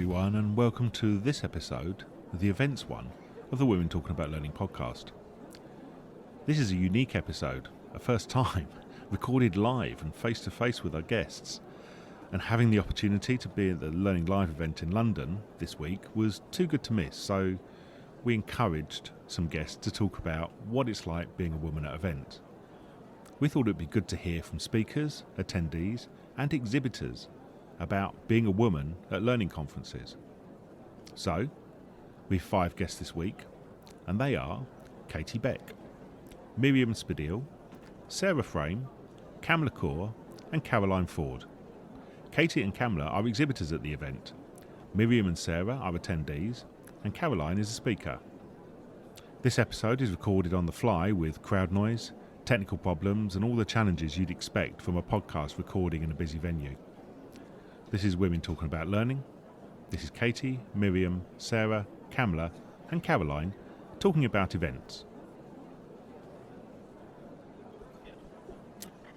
everyone, and welcome to this episode, the events one, of the Women Talking About Learning podcast. This is a unique episode, a first time, recorded live and face to face with our guests. And having the opportunity to be at the Learning Live event in London this week was too good to miss, so we encouraged some guests to talk about what it's like being a woman at events. We thought it would be good to hear from speakers, attendees and exhibitors about being a woman at learning conferences. So, we have 5 guests this week, and they are Beck, Miriam Speidel, Sarah Frame, Kamla Kaur and Caroline Ford. Katie and Kamla are exhibitors at the event. Miriam and Sarah are attendees, and Caroline is a speaker. This episode is recorded on the fly with crowd noise, technical problems and all the challenges you'd expect from a podcast recording in a busy venue. This is Women Talking About Learning. This is Katie, Miriam, Sarah, Kamla and Caroline talking about events.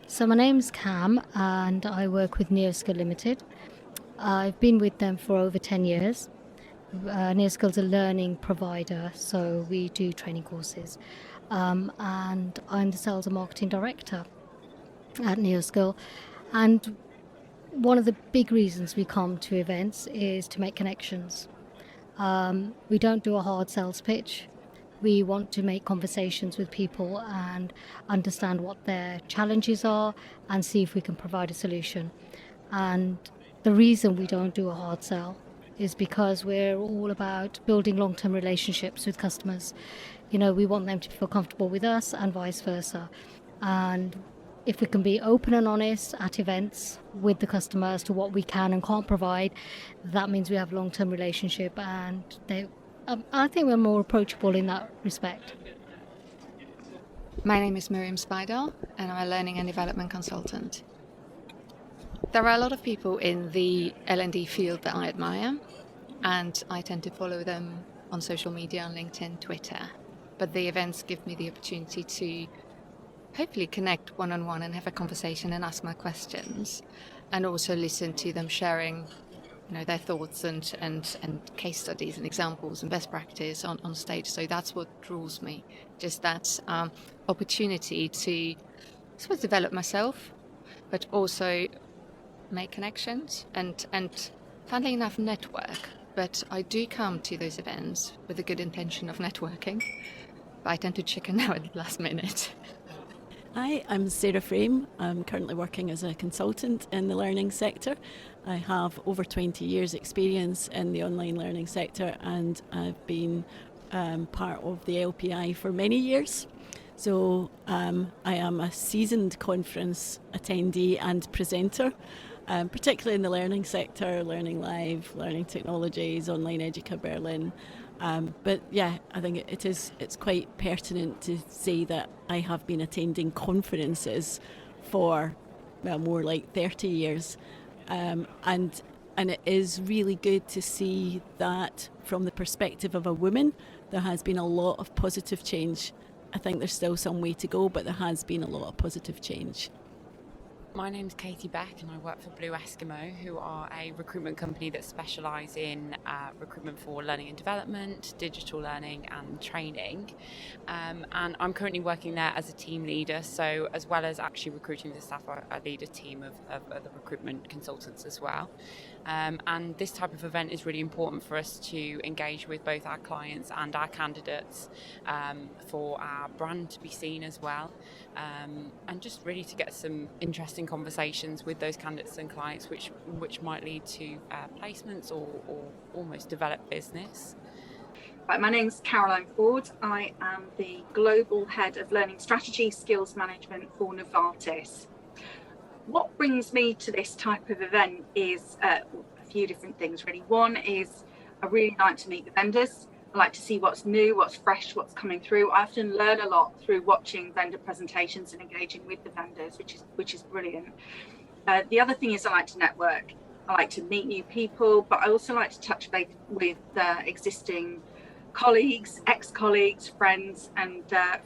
So my name's Cam and I work with NeoSkill Limited. I've been with them for over 10 years. NeoSkill's a learning provider, so we do training courses. And I'm the Sales and Marketing Director at NeoSkill. And one of the big reasons we come to events is to make connections. We don't do a hard sales pitch. We want to make conversations with people and understand what their challenges are and see if we can provide a solution. And the reason we don't do a hard sell is because we're all about building long-term relationships with customers. You know, we want them to feel comfortable with us and vice versa. And if we can be open and honest at events with the customer as to what we can and can't provide, that means we have a long-term relationship, and I think we're more approachable in that respect. My name is Miriam Speidel, and I'm a learning and development consultant. There are a lot of people in the L&D field that I admire, and I tend to follow them on social media, on LinkedIn, Twitter. But the events give me the opportunity to hopefully connect one-on-one and have a conversation and ask my questions, and also listen to them sharing, you know, their thoughts and case studies and examples and best practice on stage. So that's what draws me, just that opportunity to, I suppose, develop myself, but also make connections and funnily enough network. But I do come to those events with a good intention of networking, but I tend to chicken out at the last minute. Hi, I'm Sarah Frame. I'm currently working as a consultant in the learning sector. I have over 20 years experience in the online learning sector, and I've been part of the LPI for many years. So I am a seasoned conference attendee and presenter, particularly in the learning sector, Learning Live, Learning Technologies, Online Educa Berlin. But yeah, I think it's quite pertinent to say that I have been attending conferences for, well, more like 30 years. And it is really good to see that from the perspective of a woman, there has been a lot of positive change. I think there's still some way to go, but there has been a lot of positive change. My name's Beck and I work for Blue Eskimo, who are a recruitment company that specialise in recruitment for learning and development, digital learning and training. And I'm currently working there as a team leader, so as well as actually recruiting the staff, I lead a team of other recruitment consultants as well. And this type of event is really important for us to engage with both our clients and our candidates, for our brand to be seen as well, and just really to get some interesting conversations with those candidates and clients which might lead to placements or almost develop business. Right, my name's Caroline Ford. I am the Global Head of Learning Strategy Skills Management for Novartis. What brings me to this type of event is a few different things really. One is I really like to meet the vendors. I like to see what's new, what's fresh, what's coming through. I often learn a lot through watching vendor presentations and engaging with the vendors, which is brilliant. The other thing is I like to network. I like to meet new people, but I also like to touch base with existing colleagues, ex-colleagues, friends, and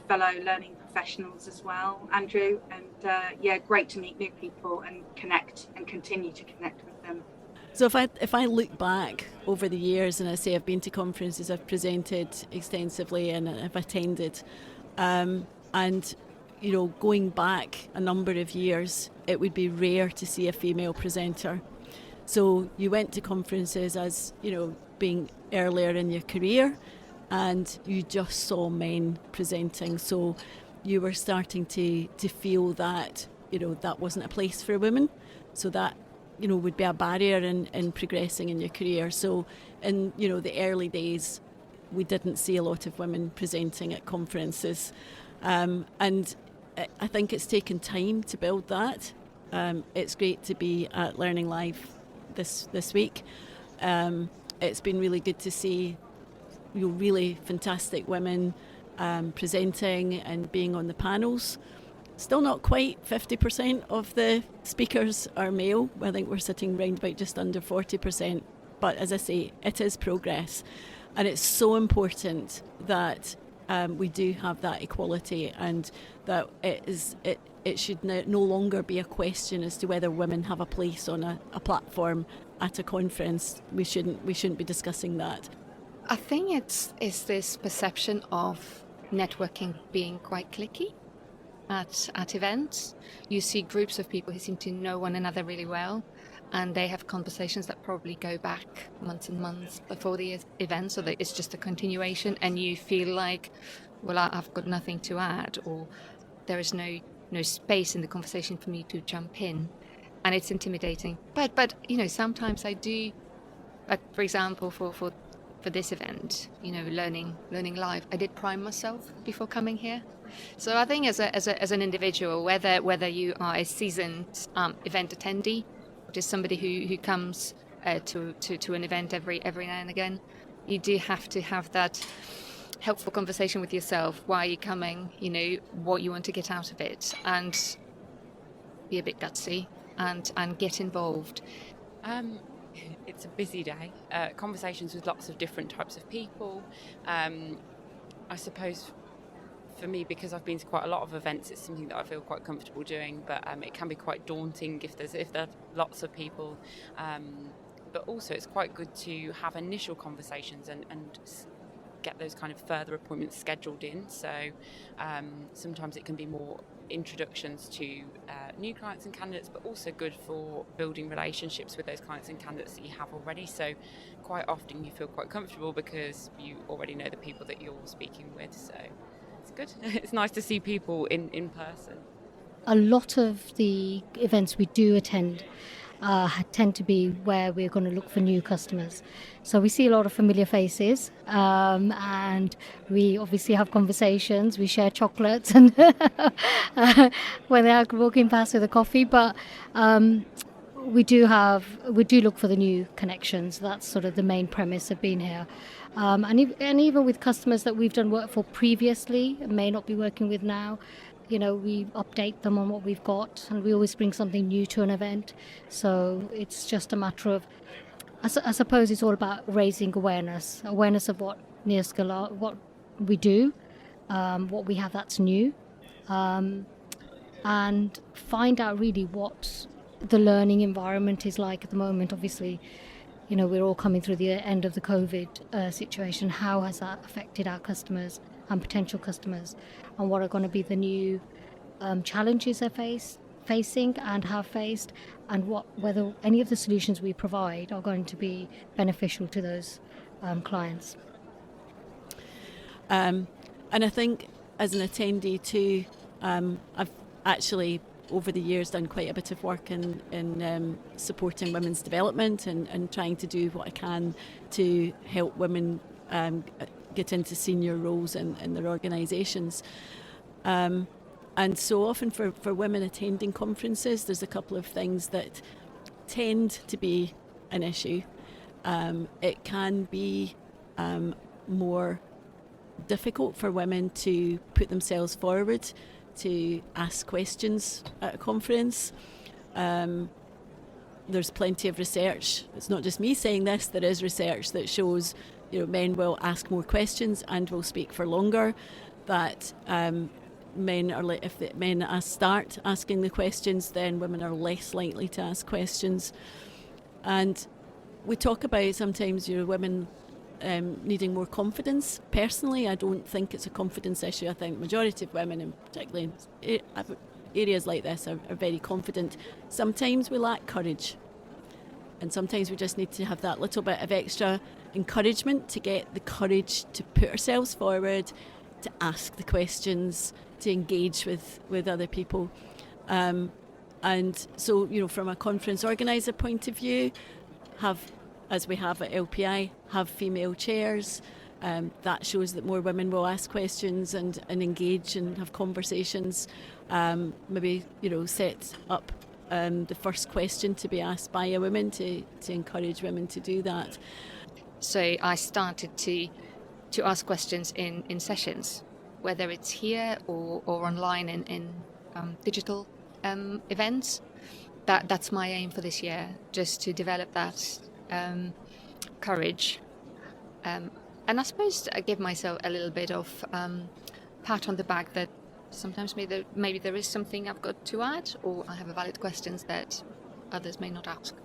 fellow learning professionals as well, Andrew. And great to meet new people and connect and continue to connect with them. So if I look back over the years, and I say I've been to conferences, I've presented extensively, and I've attended, and going back a number of years, it would be rare to see a female presenter. So you went to conferences as being earlier in your career, and you just saw men presenting. So you were starting to feel that that wasn't a place for a woman. So that would be a barrier in progressing in your career. So in the early days, we didn't see a lot of women presenting at conferences, and I think it's taken time to build that. It's great to be at Learning Live this week. It's been really good to see really fantastic women presenting and being on the panels. Still not quite 50% of the speakers are male. I think we're sitting round about just under 40%. But as I say, it is progress. And it's so important that we do have that equality, and that it should no longer be a question as to whether women have a place on a platform at a conference. We shouldn't be discussing that. I think it's this perception of networking being quite cliquey. At events, you see groups of people who seem to know one another really well, and they have conversations that probably go back months and months before the event, so that it's just a continuation, and you feel like, well, I've got nothing to add, or there is no space in the conversation for me to jump in, and it's intimidating. But sometimes I do, like for example, for this event, learning live, I did prime myself before coming here. So I think as an individual, whether you are a seasoned event attendee, or just somebody who comes to an event every now and again, you do have to have that helpful conversation with yourself. Why are you coming? What you want to get out of it, and be a bit gutsy and get involved. It's a busy day. Conversations with lots of different types of people. I suppose for me, because I've been to quite a lot of events, it's something that I feel quite comfortable doing, but it can be quite daunting if there are lots of people. But also it's quite good to have initial conversations and get those kind of further appointments scheduled in. So sometimes it can be more introductions to new clients and candidates, but also good for building relationships with those clients and candidates that you have already. So quite often you feel quite comfortable because you already know the people that you're speaking with. So it's good. It's nice to see people in person. A lot of the events we do attend tend to be where we're going to look for new customers. So we see a lot of familiar faces, and we obviously have conversations. We share chocolates and when they're walking past with a coffee. But we do look for the new connections. That's sort of the main premise of being here. And even with customers that we've done work for previously, may not be working with now, we update them on what we've got, and we always bring something new to an event. So it's just a matter of, I suppose it's all about raising awareness of what NearSkill are, what we do, what we have that's new, and find out really what the learning environment is like at the moment. Obviously, we're all coming through the end of the COVID situation. How has that affected our customers and potential customers, and what are going to be the new challenges they're facing and have faced, and whether any of the solutions we provide are going to be beneficial to those clients. And I think as an attendee too, I've actually over the years done quite a bit of work in supporting women's development and trying to do what I can to help women get into senior roles in their organisations. And so often for women attending conferences, there's a couple of things that tend to be an issue. It can be more difficult for women to put themselves forward, to ask questions at a conference. There's plenty of research. It's not just me saying this. There is research that shows men will ask more questions and will speak for longer. That if the men start asking the questions, then women are less likely to ask questions. And we talk about sometimes, women needing more confidence. Personally, I don't think it's a confidence issue. I think the majority of women, and particularly in areas like this, are very confident. Sometimes we lack courage, and sometimes we just need to have that little bit of extra encouragement to get the courage to put ourselves forward, to ask the questions, to engage with other people. And so, from a conference organiser point of view, as we have at LPI, have female chairs. That shows that more women will ask questions and engage and have conversations. Maybe, set up the first question to be asked by a woman to encourage women to do that. So I started to ask questions in sessions, whether it's here or online in digital events. That's my aim for this year, just to develop that courage. And I suppose I give myself a little bit of pat on the back that sometimes maybe there is something I've got to add, or I have valid questions that others may not ask.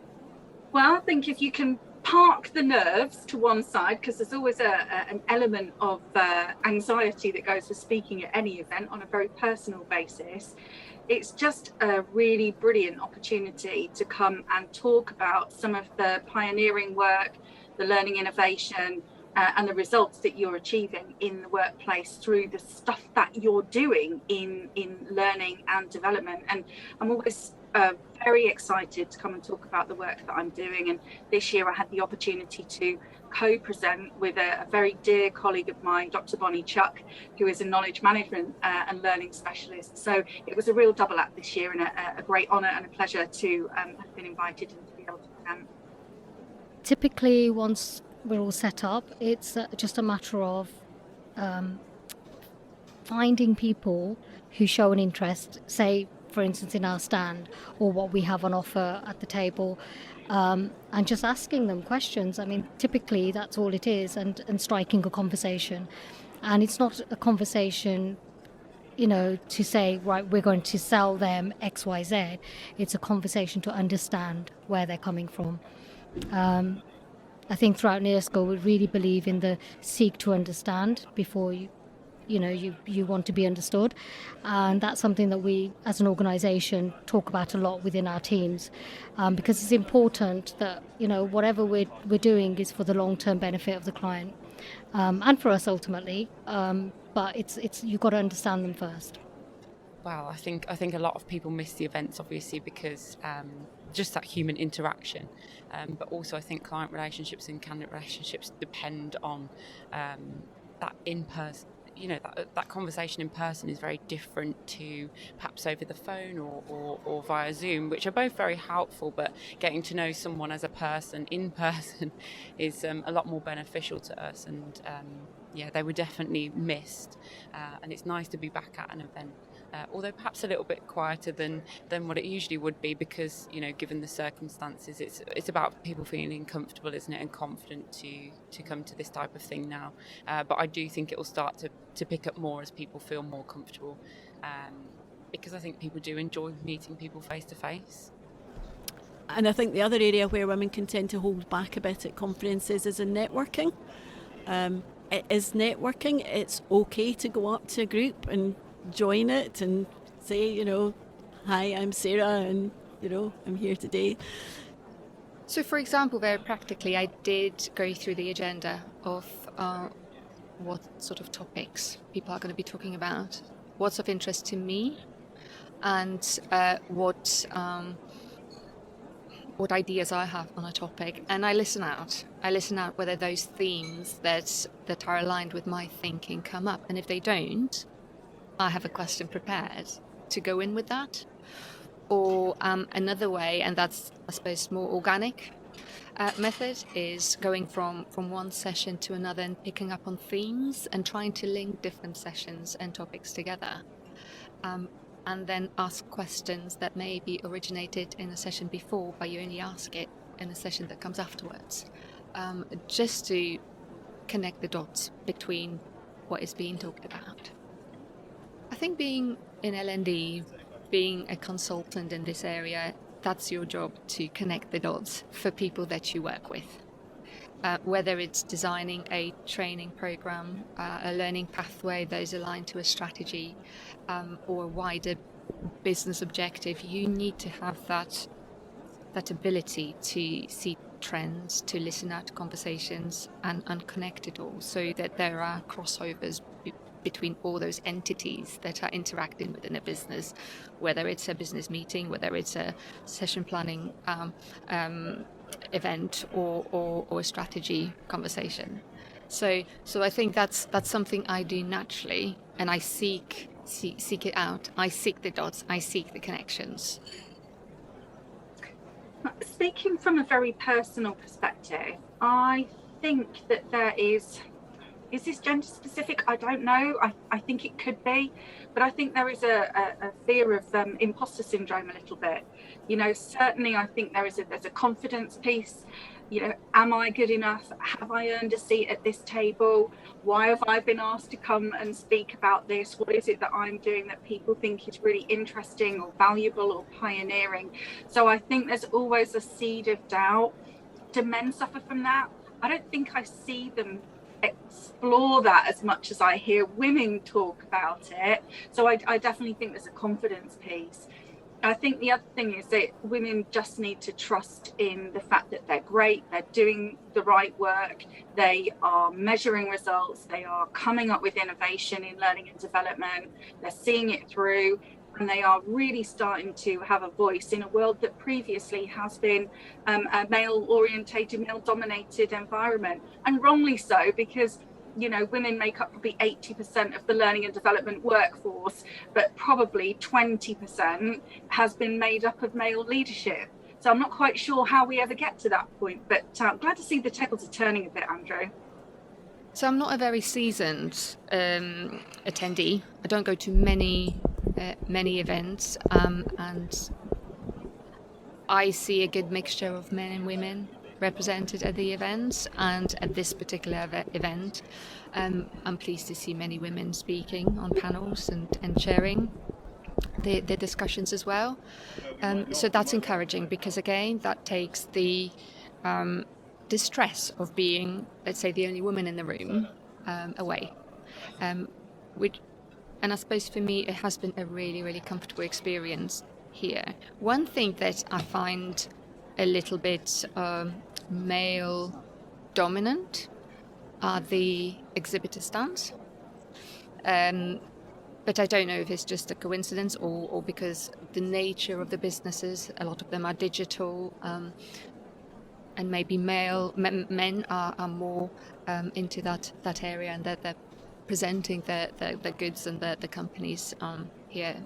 Well, I think if you can park the nerves to one side, because there's always an element of anxiety that goes with speaking at any event on a very personal basis, it's just a really brilliant opportunity to come and talk about some of the pioneering work, the learning innovation, and the results that you're achieving in the workplace through the stuff that you're doing in learning and development. And I'm always very excited to come and talk about the work that I'm doing. And this year I had the opportunity to co-present with a very dear colleague of mine, Dr. Bonnie Chuck, who is a knowledge management and learning specialist. So it was a real double act this year, and a great honour and a pleasure to have been invited and to be able to present. Typically, once we're all set up, it's just a matter of finding people who show an interest, say, for instance, in our stand or what we have on offer at the table, and just asking them questions. I mean, typically that's all it is, and striking a conversation. And it's not a conversation, to say, right, we're going to sell them X, Y, Z. It's a conversation to understand where they're coming from. I think throughout NERSCO we really believe in the seek to understand before you want to be understood, and that's something that we as an organisation talk about a lot within our teams, because it's important that whatever we're doing is for the long-term benefit of the client, and for us ultimately, but it's you've got to understand them first. Well, I think a lot of people miss the events, obviously, because just that human interaction, but also I think client relationships and candidate relationships depend on that in-person. That conversation in person is very different to perhaps over the phone or via Zoom, which are both very helpful, but getting to know someone as a person in person is a lot more beneficial to us, and they were definitely missed, and it's nice to be back at an event, although perhaps a little bit quieter than what it usually would be, because given the circumstances, it's about people feeling comfortable, isn't it, and confident to come to this type of thing now, but I do think it will start to pick up more as people feel more comfortable, because I think people do enjoy meeting people face to face. And I think the other area where women can tend to hold back a bit at conferences is in networking. It is networking. It's okay to go up to a group and join it and say, hi, I'm Sarah, and I'm here today. So, for example, very practically, I did go through the agenda of what sort of topics people are going to be talking about, what's of interest to me, and what ideas I have on a topic, and I listen out whether those themes that are aligned with my thinking come up, and if they don't, I have a question prepared to go in with that. Or another way, and that's, I suppose, more organic method, is going from one session to another and picking up on themes and trying to link different sessions and topics together, and then ask questions that maybe originated in a session before, but you only ask it in a session that comes afterwards, just to connect the dots between what is being talked about. I think being in L&D, being a consultant in this area, that's your job, to connect the dots for people that you work with. Whether it's designing a training program, a learning pathway that is aligned to a strategy, or a wider business objective, you need to have that ability to see trends, to listen out to conversations and connect it all, so that there are crossovers between all those entities that are interacting within a business, whether it's a business meeting, whether it's a session planning event, or a strategy conversation. So I think that's something I do naturally, and I seek it out. I seek the dots, I seek the connections. Speaking from a very personal perspective, I think that there is this gender specific? I don't know. I think it could be, but I think there is a fear of imposter syndrome a little bit. You know, certainly I think there's a confidence piece. You know, am I good enough? Have I earned a seat at this table? Why have I been asked to come and speak about this? What is it that I'm doing that people think is really interesting or valuable or pioneering? So I think there's always a seed of doubt. Do men suffer from that? I don't think I see them explore that as much as I hear women talk about it. So I definitely think there's a confidence piece. I think the other thing is that women just need to trust in the fact that they're great, they're doing the right work, they are measuring results, they are coming up with innovation in learning and development, they're seeing it through, and they are really starting to have a voice in a world that previously has been a male-orientated, male-dominated environment, and wrongly so, because you know, women make up probably 80% of the learning and development workforce, but probably 20% has been made up of male leadership. So I'm not quite sure how we ever get to that point, but I'm glad to see the tables are turning a bit, Andrew. So I'm not a very seasoned attendee. I don't go to many events, and I see a good mixture of men and women represented at the events, and at this particular event I'm pleased to see many women speaking on panels and sharing the discussions as well. So that's encouraging, because again that takes the stress of being, let's say, the only woman in the room away, and I suppose for me it has been a really, really comfortable experience here. One thing that I find a little bit male dominant are the exhibitor stands, but I don't know if it's just a coincidence or because the nature of the businesses, a lot of them are digital, and maybe men are more into that area, and that they're presenting the goods and the companies here,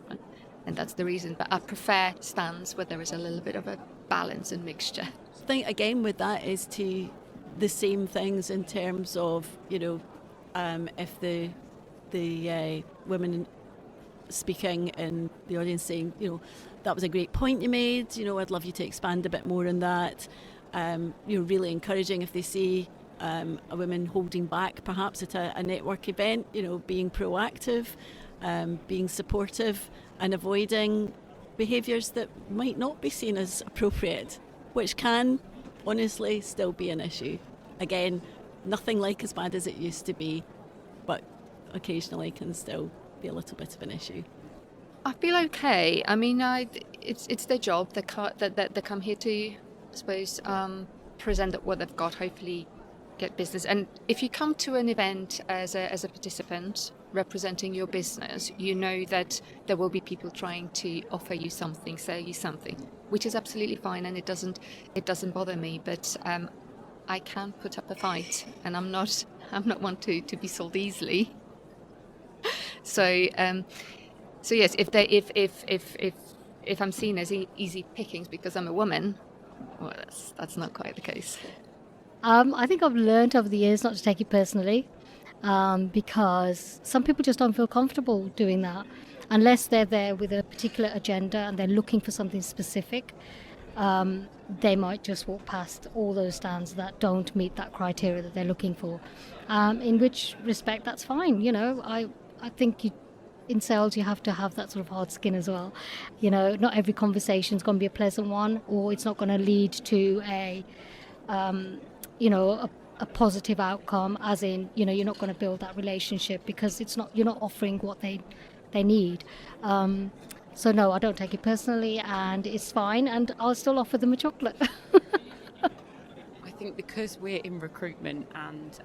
and that's the reason. But I prefer stands where there is a little bit of a balance and mixture. I think again with that is to the same things in terms of, you know, if the women speaking in the audience saying, you know, that was a great point you made, you know, I'd love you to expand a bit more on that. You know, really encouraging if they see a woman holding back perhaps at a network event, you know, being proactive, being supportive and avoiding behaviours that might not be seen as appropriate, which can honestly still be an issue. Again, nothing like as bad as it used to be, but occasionally can still be a little bit of an issue. I feel okay. I mean, it's their job. They come here to, I suppose, present what they've got, hopefully get business. And if you come to an event as a participant representing your business, you know that there will be people trying to offer you something, sell you something, which is absolutely fine, and it doesn't bother me. But I can put up a fight, and I'm not one to be sold easily. So yes, if I'm seen as easy pickings because I'm a woman, well, that's not quite the case. I think I've learned over the years not to take it personally, because some people just don't feel comfortable doing that unless they're there with a particular agenda and they're looking for something specific. They might just walk past all those stands that don't meet that criteria that they're looking for, in which respect that's fine. You know, I think in sales you have to have that sort of hard skin as well. You know, not every conversation is going to be a pleasant one, or it's not going to lead to a positive outcome, as in, you know, you're not going to build that relationship because you're not offering what they need. So no, I don't take it personally, and it's fine, and I'll still offer them a chocolate. I think because we're in recruitment, and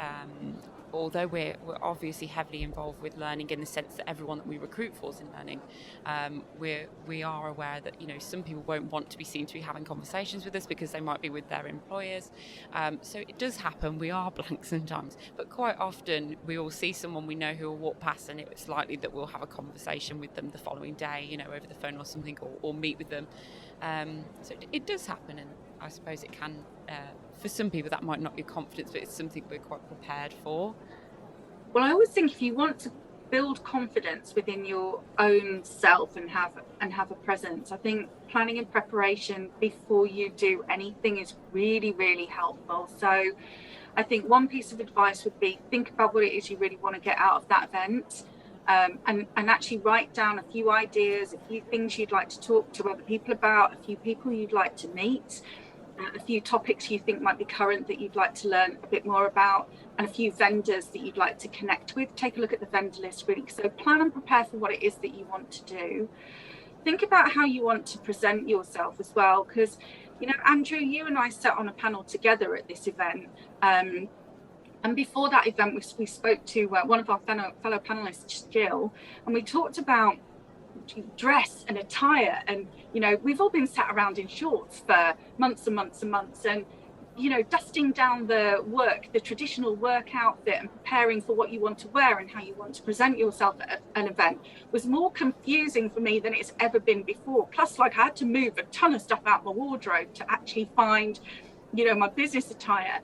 although we're obviously heavily involved with learning in the sense that everyone that we recruit for is in learning, we are aware that, you know, some people won't want to be seen to be having conversations with us because they might be with their employers. So it does happen. We are blank sometimes, but quite often we will see someone we know who will walk past, and it's likely that we'll have a conversation with them the following day, you know, over the phone or something, or meet with them. So it does happen, and I suppose it can, for some people that might not be confidence, but it's something we're quite prepared for. Well, I always think if you want to build confidence within your own self and have a presence, I think planning and preparation before you do anything is really, really helpful. So I think one piece of advice would be think about what it is you really want to get out of that event. And actually write down a few ideas, a few things you'd like to talk to other people about, a few people you'd like to meet, a few topics you think might be current that you'd like to learn a bit more about, and a few vendors that you'd like to connect with. Take a look at the vendor list, really. So plan and prepare for what it is that you want to do. Think about how you want to present yourself as well, because, you know, Andrew, you and I sat on a panel together at this event. And before that event, we spoke to one of our fellow panelists, Jill, and we talked about dress and attire. And, you know, we've all been sat around in shorts for months and months and months. And, you know, dusting down the traditional work outfit and preparing for what you want to wear and how you want to present yourself at an event was more confusing for me than it's ever been before. Plus, like, I had to move a ton of stuff out my wardrobe to actually find, you know, my business attire.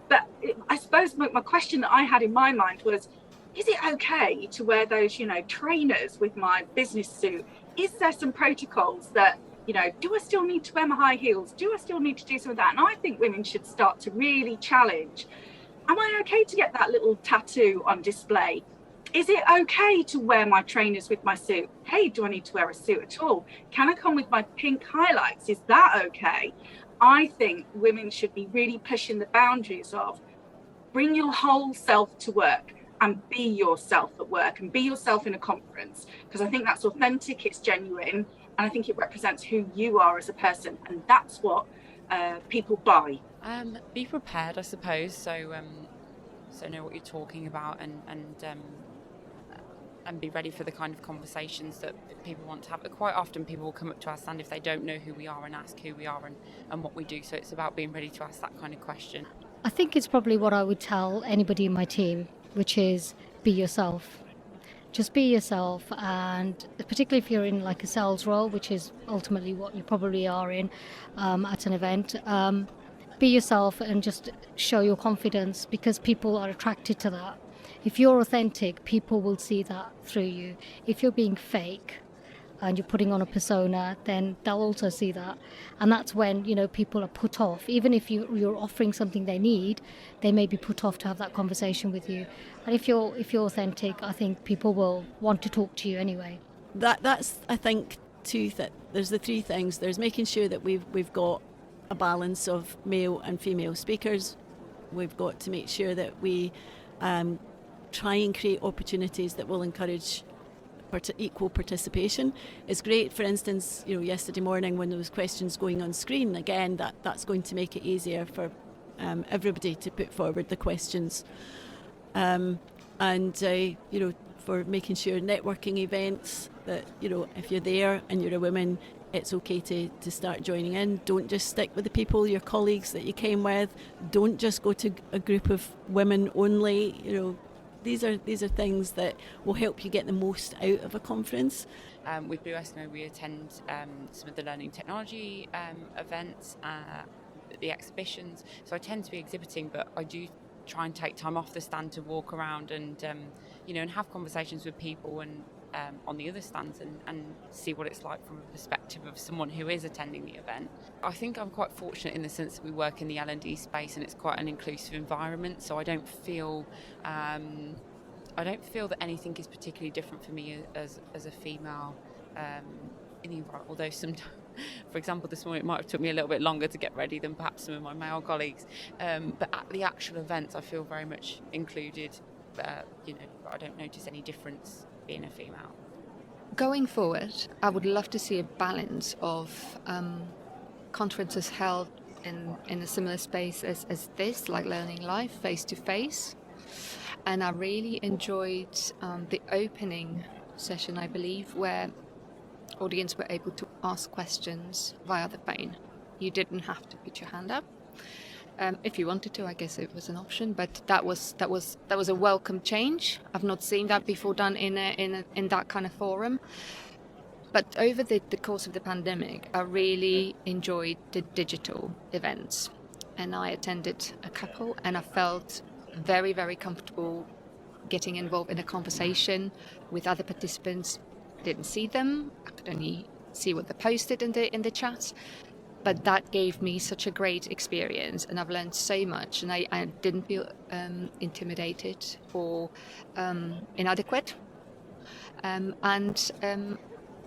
But I suppose my question that I had in my mind was, is it okay to wear those, you know, trainers with my business suit? Is there some protocols that, you know, do I still need to wear my high heels? Do I still need to do some of that? And I think women should start to really challenge, am I okay to get that little tattoo on display? Is it okay to wear my trainers with my suit? Hey, do I need to wear a suit at all? Can I come with my pink highlights? Is that okay? I think women should be really pushing the boundaries of bring your whole self to work and be yourself at work and be yourself in a conference, because I think that's authentic, it's genuine, and I think it represents who you are as a person, and that's what people buy. Be prepared, I suppose, so know what you're talking about, and be ready for the kind of conversations that people want to have. Quite often people will come up to our stand if they don't know who we are and ask who we are and what we do. So it's about being ready to ask that kind of question. I think it's probably what I would tell anybody in my team, which is be yourself. Just be yourself, and particularly if you're in like a sales role, which is ultimately what you probably are in at an event, be yourself and just show your confidence, because people are attracted to that. If you're authentic, people will see that through you. If you're being fake and you're putting on a persona, then they'll also see that. And that's when, you know, people are put off. Even if you're offering something they need, they may be put off to have that conversation with you. And if you're authentic, I think people will want to talk to you anyway. That's I think there's the three things. There's making sure that we've got a balance of male and female speakers. We've got to make sure that we try and create opportunities that will encourage equal participation. It's great, for instance, you know, yesterday morning when there was questions going on screen, again, that's going to make it easier for everybody to put forward the questions. You know, for making sure networking events that, you know, if you're there and you're a woman, it's okay to start joining in. Don't just stick with the people, your colleagues that you came with. Don't just go to a group of women only. You know, these are things that will help you get the most out of a conference. With Blue Eskimo, we attend some of the learning technology events, the exhibitions. So I tend to be exhibiting, but I do try and take time off the stand to walk around and you know, and have conversations with people and on the other stands and see what it's like from a perspective of someone who is attending the event. I think I'm quite fortunate in the sense that we work in the L&D space and it's quite an inclusive environment, so I don't feel I don't feel that anything is particularly different for me as a female in the environment, although sometimes, for example, this morning it might have took me a little bit longer to get ready than perhaps some of my male colleagues. But at the actual events, I feel very much included. I don't notice any difference being a female. Going forward, I would love to see a balance of conferences held in a similar space as this, like Learning Live, face-to-face. And I really enjoyed the opening session, I believe, where audience were able to ask questions via the phone. You didn't have to put your hand up. If you wanted to, I guess it was an option, but that was a welcome change. I've not seen that before done in that kind of forum. But over the course of the pandemic, I really enjoyed the digital events, and I attended a couple, and I felt very, very comfortable getting involved in a conversation with other participants. Didn't see them. I could only see what they posted in the chats. But that gave me such a great experience, and I've learned so much, and I didn't feel intimidated or inadequate.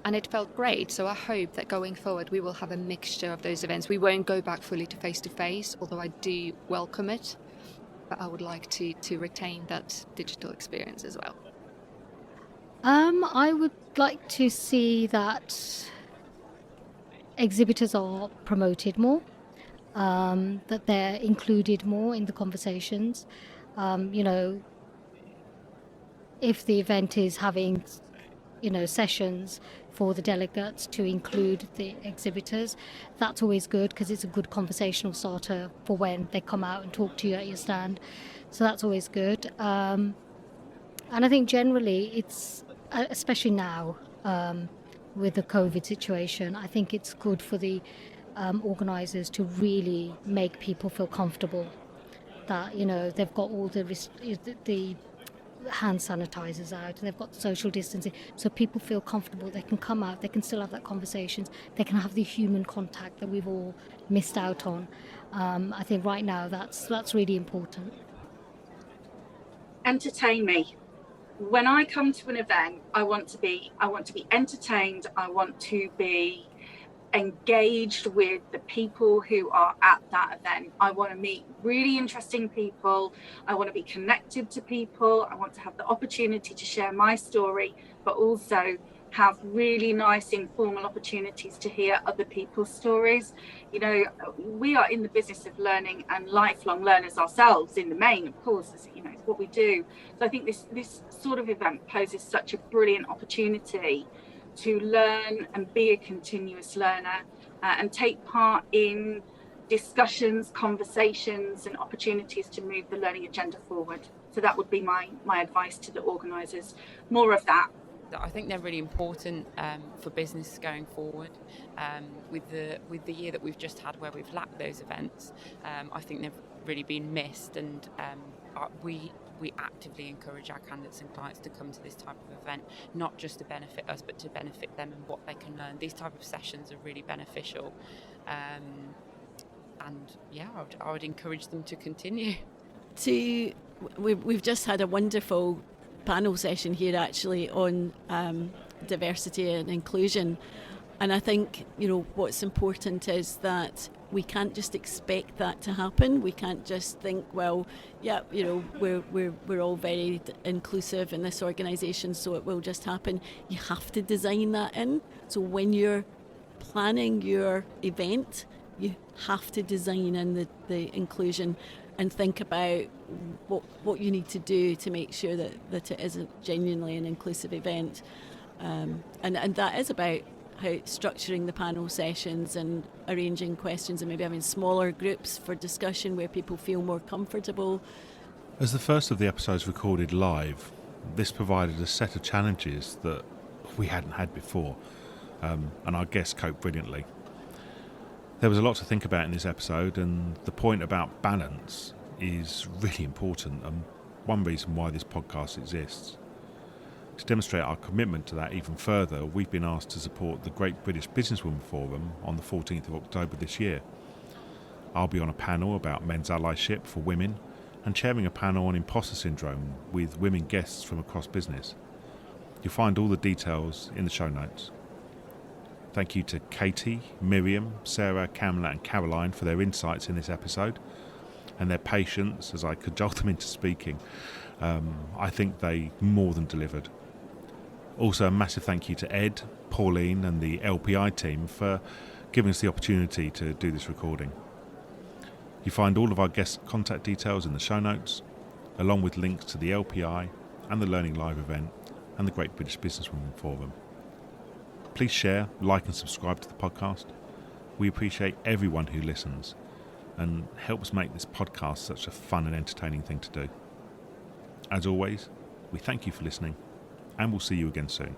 And it felt great. So I hope that going forward we will have a mixture of those events. We won't go back fully to face-to-face, although I do welcome it. But I would like to retain that digital experience as well. I would like to see that exhibitors are promoted more, that they're included more in the conversations. If the event is having, sessions for the delegates to include the exhibitors, that's always good because it's a good conversational starter for when they come out and talk to you at your stand. So that's always good. And I think generally it's, especially now with the COVID situation, I think it's good for the organisers to really make people feel comfortable that, they've got all the hand sanitizers out, and they've got social distancing, so people feel comfortable. They can come out, they can still have that conversations, they can have the human contact that we've all missed out on. I think right now that's really important. Entertain me. When I come to an event, I want to be entertained. I want to be engaged with the people who are at that event. I want to meet really interesting people. I want to be connected to people. I want to have the opportunity to share my story, but also have really nice informal opportunities to hear other people's stories. We are in the business of learning and lifelong learners ourselves in the main, of course, it's what we do. So I think this sort of event poses such a brilliant opportunity to learn and be a continuous learner and take part in discussions, conversations and opportunities to move the learning agenda forward. So that would be my advice to the organisers. More of that. I think they're really important for business going forward. With the year that we've just had where we've lacked those events, I think they've really been missed, and we actively encourage our candidates and clients to come to this type of event, not just to benefit us, but to benefit them and what they can learn. These type of sessions are really beneficial, I would encourage them to continue. We've just had a wonderful panel session here actually on diversity and inclusion, and I think what's important is that we can't just expect that to happen. We can't just think, well, yeah, we're all very inclusive in this organisation, so it will just happen. You have to design that in. So when you're planning your event, you have to design in the inclusion and think about what you need to do to make sure that it is genuinely an inclusive event. And that is about how structuring the panel sessions and arranging questions and maybe having smaller groups for discussion where people feel more comfortable. As the first of the episodes recorded live, this provided a set of challenges that we hadn't had before, and our guests coped brilliantly. There was a lot to think about in this episode, and the point about balance is really important and one reason why this podcast exists. To demonstrate our commitment to that even further, we've been asked to support the Great British Businesswomen Forum on the 14th of October this year. I'll be on a panel about men's allyship for women and chairing a panel on imposter syndrome with women guests from across business. You'll find all the details in the show notes. Thank you to Katie, Miriam, Sarah, Kamla and Caroline for their insights in this episode and their patience as I cajoled them into speaking. I think they more than delivered. Also a massive thank you to Ed, Pauline and the LPI team for giving us the opportunity to do this recording. You find all of our guest contact details in the show notes, along with links to the LPI and the Learning Live event and the Great British Businesswomen Forum. Please share, like and subscribe to the podcast. We appreciate everyone who listens and helps make this podcast such a fun and entertaining thing to do. As always, we thank you for listening and we'll see you again soon.